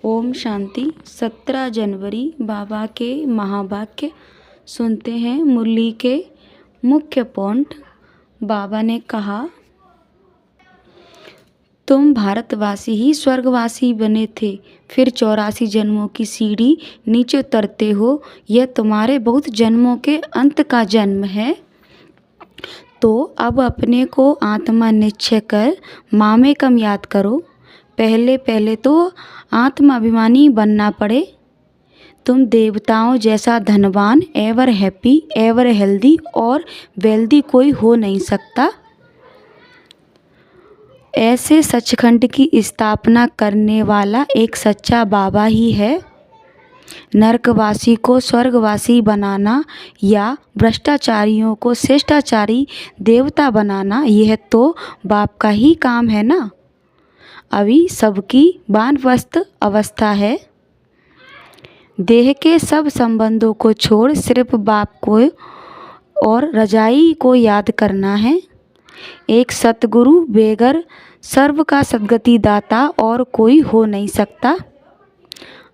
ओम शांति। 17 जनवरी बाबा के महावाक्य सुनते हैं। मुरली के मुख्य पॉइंट। बाबा ने कहा, तुम भारतवासी ही स्वर्गवासी बने थे, फिर 84 जन्मों की सीढ़ी नीचे उतरते हो। यह तुम्हारे बहुत जन्मों के अंत का जन्म है। तो अब अपने को आत्मा निश्चय कर मामेकम याद करो। पहले तो आत्माभिमानी बनना पड़े। तुम देवताओं जैसा धनवान, एवर हैप्पी, एवर हेल्दी और वेल्दी कोई हो नहीं सकता। ऐसे सचखंड की स्थापना करने वाला एक सच्चा बाबा ही है। नरकवासी को स्वर्गवासी बनाना या भ्रष्टाचारियों को श्रेष्ठाचारी देवता बनाना, यह तो बाप का ही काम है ना। अभी सबकी वानप्रस्थ अवस्था है। देह के सब संबंधों को छोड़ सिर्फ बाप को और रजाई को याद करना है। एक सतगुरु बेगर सर्व का सद्गति दाता और कोई हो नहीं सकता।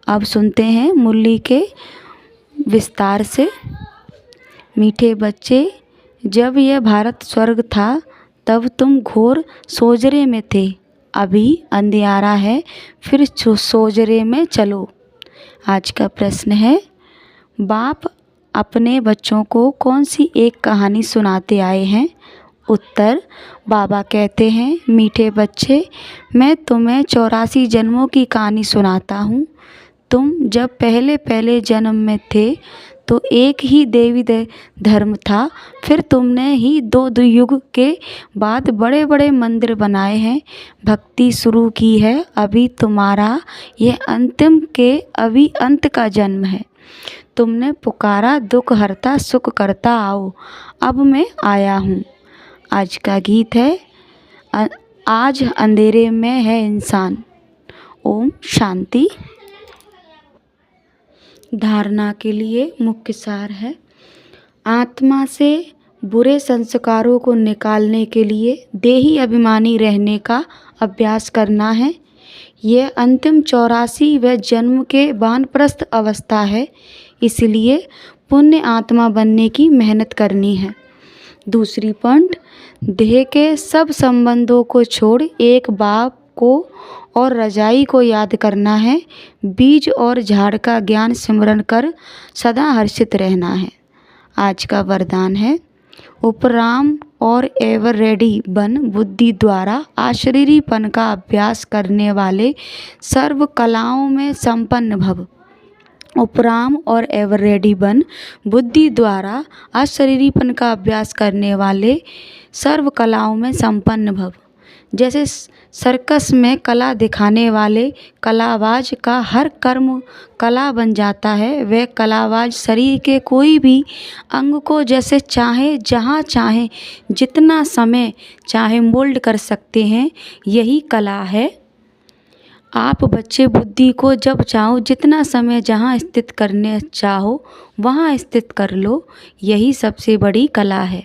अब सुनते हैं मुरली के विस्तार से। मीठे बच्चे, जब यह भारत स्वर्ग था तब तुम घोर सोजरे में थे। अभी अंधियारा है, फिर सोजरे में चलो। आज का प्रश्न है, बाप अपने बच्चों को कौन सी एक कहानी सुनाते आए हैं? उत्तर, बाबा कहते हैं, मीठे बच्चे, मैं तुम्हें 84 जन्मों की कहानी सुनाता हूँ। तुम जब पहले जन्म में थे तो एक ही देवी धर्म था। फिर तुमने ही दो युग के बाद बड़े बड़े मंदिर बनाए हैं, भक्ति शुरू की है। अभी तुम्हारा ये अंतिम के अभी अंत का जन्म है। तुमने पुकारा, दुख हरता सुख करता आओ, अब मैं आया हूँ। आज का गीत है, आज अंधेरे में है इंसान। ओम शांति। धारणा के लिए मुख्य सार है, आत्मा से बुरे संस्कारों को निकालने के लिए देही अभिमानी रहने का अभ्यास करना है। यह अंतिम 84वें जन्म के वानप्रस्थ अवस्था है, इसलिए पुण्य आत्मा बनने की मेहनत करनी है। दूसरी पॉइंट, देह के सब संबंधों को छोड़ एक बाप को और रजाई को याद करना है। बीज और झाड़ का ज्ञान सिमरन कर सदा हर्षित रहना है। आज का वरदान है, उपराम और एवर रेडी बन बुद्धि द्वारा अशरीरीपन का अभ्यास करने वाले सर्व कलाओं में संपन्न भव। उपराम और एवर रेडी बन बुद्धि द्वारा अशरीरीपन का अभ्यास करने वाले सर्व कलाओं में संपन्न भव। जैसे सर्कस में कला दिखाने वाले कलाबाज का हर कर्म कला बन जाता है, वह कलाबाज शरीर के कोई भी अंग को जैसे चाहे, जहाँ चाहे, जितना समय चाहे मोल्ड कर सकते हैं। यही कला है। आप बच्चे बुद्धि को जब चाहो, जितना समय जहाँ स्थित करने चाहो वहाँ स्थित कर लो। यही सबसे बड़ी कला है।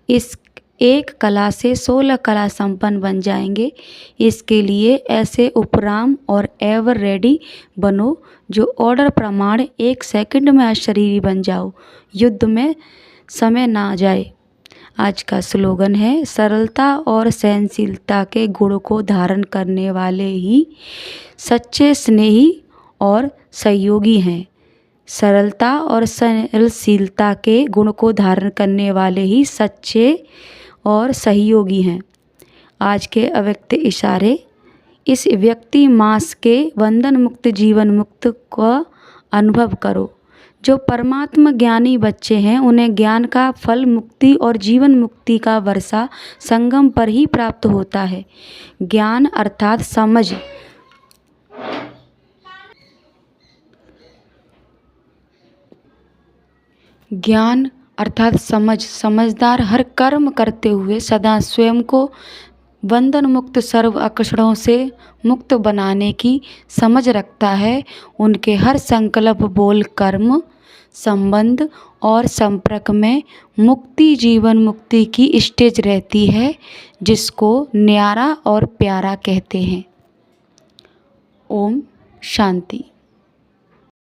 इस एक कला से 16 कला संपन्न बन जाएंगे। इसके लिए ऐसे उपराम और एवर रेडी बनो जो ऑर्डर प्रमाण 1 सेकंड में अशरीरी बन जाओ, युद्ध में समय ना जाए। आज का स्लोगन है, सरलता और सहनशीलता के गुण को धारण करने वाले ही सच्चे स्नेही और सहयोगी हैं। सरलता और सहनशीलता के गुण को धारण करने वाले ही सच्चे और सहयोगी हैं। आज के अव्यक्त इशारे, इस व्यक्ति मास के बंधन मुक्त जीवन मुक्त का अनुभव करो। जो परमात्मा ज्ञानी बच्चे हैं उन्हें ज्ञान का फल मुक्ति और जीवन मुक्ति का वर्षा संगम पर ही प्राप्त होता है। ज्ञान अर्थात समझ, ज्ञान अर्थात समझदार हर कर्म करते हुए सदा स्वयं को बंधन मुक्त सर्व आकर्षणों से मुक्त बनाने की समझ रखता है। उनके हर संकल्प, बोल, कर्म, संबंध और संपर्क में मुक्ति जीवन मुक्ति की स्टेज रहती है, जिसको न्यारा और प्यारा कहते हैं। ओम शांति।